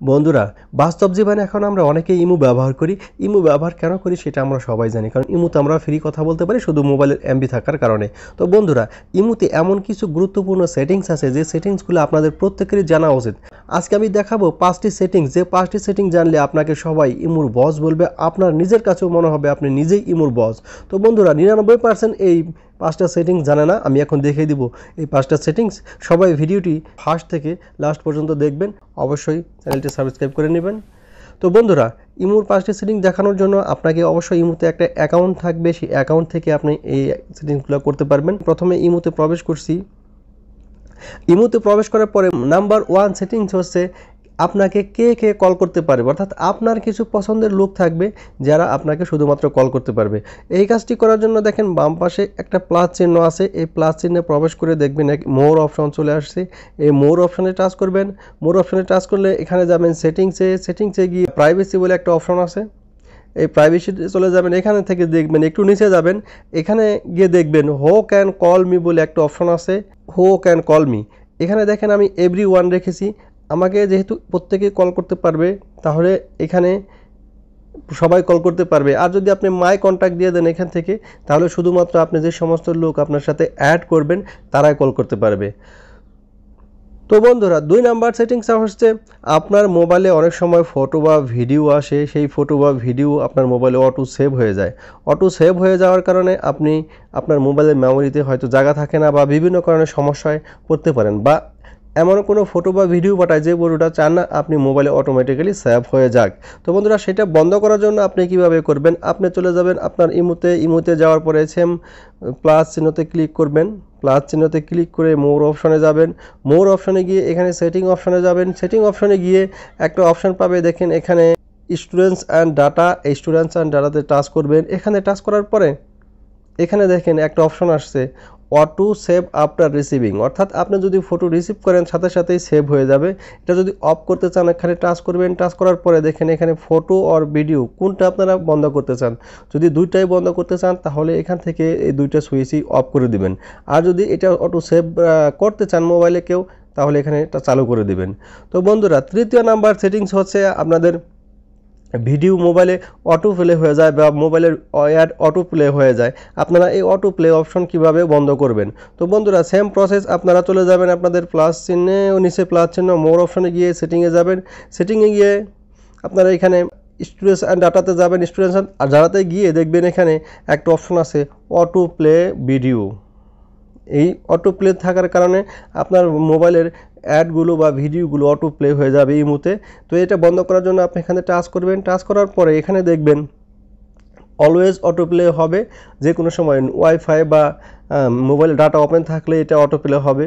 বন্ধুরা বাস্তব জীবনে এখন আমরা অনেকেই ইমো ব্যবহার করি। ইমো ব্যবহার কেন করি সেটা আমরা সবাই জানি, কারণ ইমোতে আমরা ফ্রি কথা বলতে পারি শুধু মোবাইলের এমবি থাকার কারণে। তো বন্ধুরা, ইমোতে এমন কিছু গুরুত্বপূর্ণ সেটিংস আছে যে সেটিংসগুলো আপনাদের প্রত্যেকেরই জানা উচিত। আজকে আমি দেখাবো 5টি সেটিংস, যে 5টি সেটিংস জানলে আপনাকে সবাই ইমোর বস বলবে, আপনার নিজের কাছেও মনে হবে আপনি নিজেই ইমোর বস। তো বন্ধুরা, 99% এই 5টা সেটিংস জানে না। আমি এখন দেখিয়ে দিব এই 5টা সেটিংস। সবাই ভিডিওটি ফার্স্ট থেকে লাস্ট পর্যন্ত দেখবেন, অবশ্যই চ্যানেলটি সাবস্ক্রাইব করে নেবেন। তো বন্ধুরা, ইমোর 5টি সেটিংস দেখানোর জন্য আপনাকে অবশ্যই ইমোতে একটা অ্যাকাউন্ট থাকবে, সেই অ্যাকাউন্ট থেকে আপনি এই সেটিংসগুলো করতে পারবেন। প্রথমে ইমোতে প্রবেশ করছি। ইমোতে প্রবেশ করার পরে নাম্বার 1 সেটিংস হচ্ছে আপনাকে কে কে কল করতে পারবে, অর্থাৎ আপনার কিছু পছন্দের লোক থাকবে যারা আপনাকে শুধুমাত্র কল করতে পারবে। এই কাজটি করার জন্য দেখেন বাম পাশে একটা প্লাস চিহ্ন আছে, এই প্লাস চিহ্নে প্রবেশ করে দেখবেন মোর অপশন চলে আসছে। এই মোর অপশনে টাচ করবেন। মোর অপশনে টাচ করলে এখানে যাবেন সেটিংসে গিয়ে প্রাইভেসি বলে একটা অপশন আছে, এই প্রাইভেসিতে চলে যাবেন। এখানে থেকে দেখবেন একটু নিচে যাবেন, এখানে গিয়ে দেখবেন হো ক্যান কল মি বলে একটা অপশন আছে, হো ক্যান কল মি। এখানে দেখেন আমি এভরিওয়ান রেখেছি, আমাকে যেহেতু প্রত্যেকেই কল করতে পারবে তাহলে এখানে সবাই কল করতে পারবে। আর যদি আপনি মাই কন্ট্যাক্ট দিয়ে দেন এখান থেকে, তাহলে শুধুমাত্র আপনি যে সমস্ত লোক আপনার সাথে অ্যাড করবেন তারাই কল করতে পারবে। তো বন্ধুরা, 2 নাম্বার সেটিংস হচ্ছে আপনার মোবাইলে অনেক সময় ফটো বা ভিডিও আসে, সেই ফটো বা ভিডিও আপনার মোবাইলে অটো সেভ হয়ে যায়। অটো সেভ হয়ে যাওয়ার কারণে আপনি আপনার মোবাইলের মেমোরিতে হয়তো জায়গা থাকে না বা বিভিন্ন কারণে সমস্যায় পড়তে পারেন, বা এমন কোনো ফটো বা ভিডিও পাঠায় যে ফটোটা চান না আপনি মোবাইলে অটোমেটিক্যালি সেভ হয়ে যাক। তো বন্ধুরা, সেটা বন্ধ করার জন্য আপনি কিভাবে করবেন, আপনি চলে যাবেন আপনার ইমোতে যাওয়ার পরে সেম প্লাস চিহ্নতে ক্লিক করবেন। প্লাস চিহ্নতে ক্লিক করে মোর অপশনে যাবেন। মোর অপশনে গিয়ে এখানে সেটিং অপশনে যাবেন। সেটিং অপশনে গিয়ে একটা অপশন পাবে, দেখেন এখানে স্টুডেন্টস অ্যান্ড ডাটা, এই স্টুডেন্টস অ্যান্ড ডাটাতে টাচ করবেন। এখানে টাচ করার পরে এখানে দেখেন একটা অপশন আসছে অটো সেভ আফটার রিসিভিং, অর্থাৎ আপনি যদি ফটো রিসিভ করেন সাথে সাথেই সেভ হয়ে যাবে। এটা যদি অফ করতে চান এখানে টাচ করবেন। টাচ করার পরে দেখেন এখানে ফটো আর ভিডিও কোনটা আপনারা বন্ধ করতে চান। যদি দুইটাই বন্ধ করতে চান তাহলে এখান থেকে এই দুইটা সুইচই অফ করে দিবেন। আর যদি এটা অটো সেভ করতে চান মোবাইলে কেউ, তাহলে এখানে এটা চালু করে দিবেন। তো বন্ধুরা, 3য় নাম্বার সেটিংস হচ্ছে আপনাদের ভিডিও মোবাইলে অটো প্লে হয়ে যায় বা মোবাইলের অ্যাড অটো প্লে হয়ে যায়। আপনারা এই অটো প্লে অপশন কিভাবে বন্ধ করবেন? তো বন্ধুরা, সেম প্রসেস, আপনারা চলে যাবেন আপনাদের প্লাস চিহ্নে ও নিচে প্লাস চিহ্ন মোর অপশনে গিয়ে সেটিংয়ে যাবেন। সেটিংয়ে গিয়ে আপনারা এখানে স্টুডেন্টস অ্যান্ড ডাটাতে যাবেন। স্টুডেন্টস অ্যান্ড ডাটাতে গিয়ে দেখবেন এখানে একটা অপশন আছে অটো প্লে ভিডিও। এই অটো প্লে থাকার কারণে আপনার মোবাইলের অ্যাডগুলো বা ভিডিওগুলো অটো প্লে হয়ে যাবে ইমোতে। তো এটা বন্ধ করার জন্য আপনি এখানে টাচ করবেন। টাচ করার পরে এখানে দেখবেন অলওয়েজ অটো প্লে হবে, যে কোনো সময় ওয়াইফাই বা মোবাইল ডাটা ওপেন থাকলে এটা অটো প্লে হবে।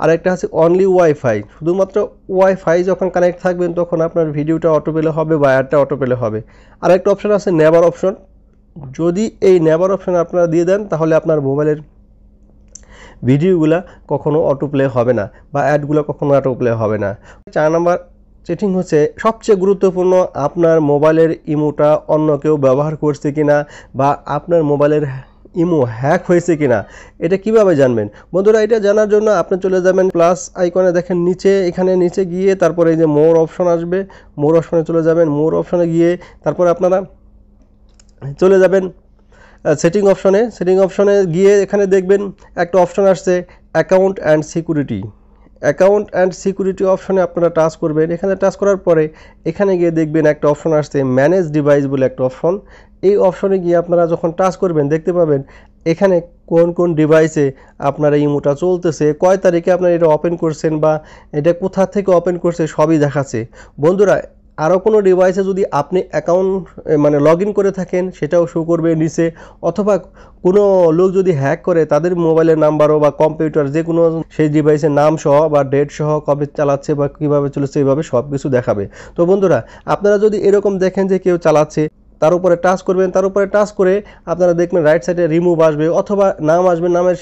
আর একটা আছে অনলি ওয়াইফাই, শুধুমাত্র ওয়াইফাই যখন কানেক্ট থাকবেন তখন আপনার ভিডিওটা অটো প্লে হবে বা অ্যাডটা অটো প্লে হবে। আর একটা অপশন আছে নেভার অপশন, যদি এই নেভার অপশন আপনারা দিয়ে দেন তাহলে আপনার মোবাইলের ভিডিওগুলা কখনো অটো প্লে হবে না বা অ্যাডগুলো কখনো অটো প্লে হবে না। 4 নাম্বার সেটিং হচ্ছে সবচেয়ে গুরুত্বপূর্ণ, আপনার মোবাইলের ইমোটা অন্য কেউ ব্যবহার করছে কিনা বা আপনার মোবাইলের ইমো হ্যাক হয়েছে কিনা, এটা কিভাবে জানবেন? বন্ধুরা, এটা জানার জন্য আপনি চলে যাবেন প্লাস আইকনে, দেখেন নিচে, এখানে নিচে গিয়ে তারপরে এই যে মোর অপশন আসবে, মোর অপশনে চলে যাবেন। মোর অপশনে গিয়ে তারপরে আপনারা চলে যাবেন সেটিং অপশনে গিয়ে এখানে দেখবেন একটা অপশন আসছে account and security. Account and security অপশনে আপনারা টাচ করবেন। এখানে টাচ করার পরে এখানে গিয়ে দেখবেন একটা অপশন আসছে ম্যানেজ ডিভাইস বলে একটা অপশন। এই অপশনে গিয়ে আপনারা যখন টাচ করবেন দেখতে পাবেন এখানে কোন কোন ডিভাইসে আপনার এই ইমোটা চলতেছে, কয় তারিখে আপনারা এটা ওপেন করছেন বা এটা কোথা থেকে ওপেন করছে সবই দেখাচ্ছে। বন্ধুরা, আরও কোনো ডিভাইসে যদি আপনি অ্যাকাউন্ট লগ ইন করে থাকেন সেটাও শো করবে নিচে, অথবা কোনো লোক যদি হ্যাক করে তাদের মোবাইলের নাম্বারও বা কম্পিউটার যে কোনো সেই ডিভাইসের নাম সহ বা ডেট সহ কবে চালাচ্ছে বা কীভাবে চলেছে এইভাবে সব কিছু দেখাবে। তো বন্ধুরা, আপনারা যদি এরকম দেখেন যে কেউ চালাচ্ছে, তার উপরে টাচ করবেন। তার উপরে টাচ করে আপনারা দেখবেন রাইট সাইডে রিমুভ আসবে অথবা নাম আসবে, নামের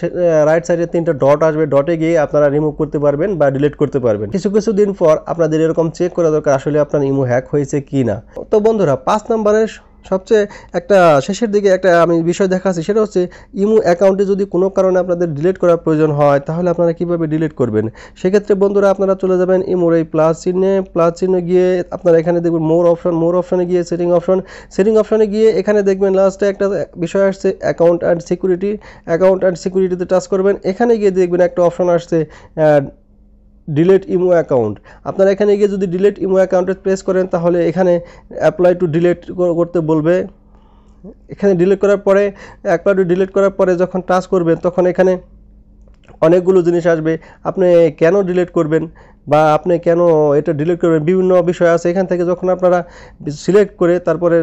রাইট সাইডে 3টা ডট আসবে, ডটে গিয়ে আপনারা রিমুভ করতে পারবেন বা ডিলিট করতে পারবেন। কিছু দিন পর আপনাদের এরকম চেক করা দরকার আসলে আপনার ইমো হ্যাক হয়েছে কি না। তো বন্ধুরা, 5 নম্বরের সবচেয়ে একটা শেষের দিকে একটা আমি বিষয় দেখাচ্ছি, সেটা হচ্ছে ইমো অ্যাকাউন্টে যদি কোনো কারণে আপনাদের ডিলিট করার প্রয়োজন হয় তাহলে আপনারা কীভাবে ডিলিট করবেন। সেক্ষেত্রে বন্ধুরা আপনারা চলে যাবেন ইমোর এই প্লাস চিহ্নে গিয়ে আপনারা এখানে দেখবেন মোর অপশনে গিয়ে সেটিং অপশনে গিয়ে এখানে দেখবেন লাস্টে একটা বিষয় আসছে অ্যাকাউন্ট অ্যান্ড সিকিউরিটিতে টাচ করবেন। এখানে গিয়ে দেখবেন একটা অপশন আসছে ডিলেট ইমো অ্যাকাউন্ট। আপনারা এখানে গিয়ে যদি ডিলেট ইমো অ্যাকাউন্টে প্রেস করেন তাহলে এখানে অ্যাপ্লাই টু ডিলেট করতে বলবে। এখানে ডিলিট করার পরে যখন টাচ করবেন তখন এখানে অনেকগুলো জিনিস আসবে। আপনি কেন ডিলিট করবেন বা আপনি কেন এটা ডিলিট করবেন, বিভিন্ন বিষয় আছে। এখান থেকে যখন আপনারা সিলেক্ট করে তারপরে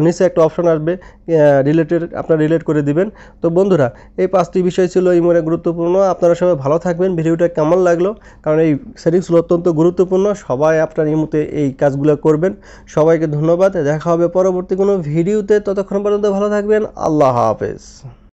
নিচে একটা অপশন আসবে আপনারা ডিলিট করে দিবেন। তো বন্ধুরা, এই 5টি বিষয় ছিল ইমোর গুরুত্বপূর্ণ। আপনারা সবাই ভালো থাকবেন। ভিডিওটা কেমন লাগলো, কারণ এই সেটিংসগুলো অত্যন্ত গুরুত্বপূর্ণ, সবাই আপনার ইমোতে এই কাজগুলো করবেন। সবাইকে ধন্যবাদ। দেখা হবে পরবর্তী কোনো ভিডিওতে। ততক্ষণ পর্যন্ত ভালো থাকবেন। আল্লাহ হাফেজ।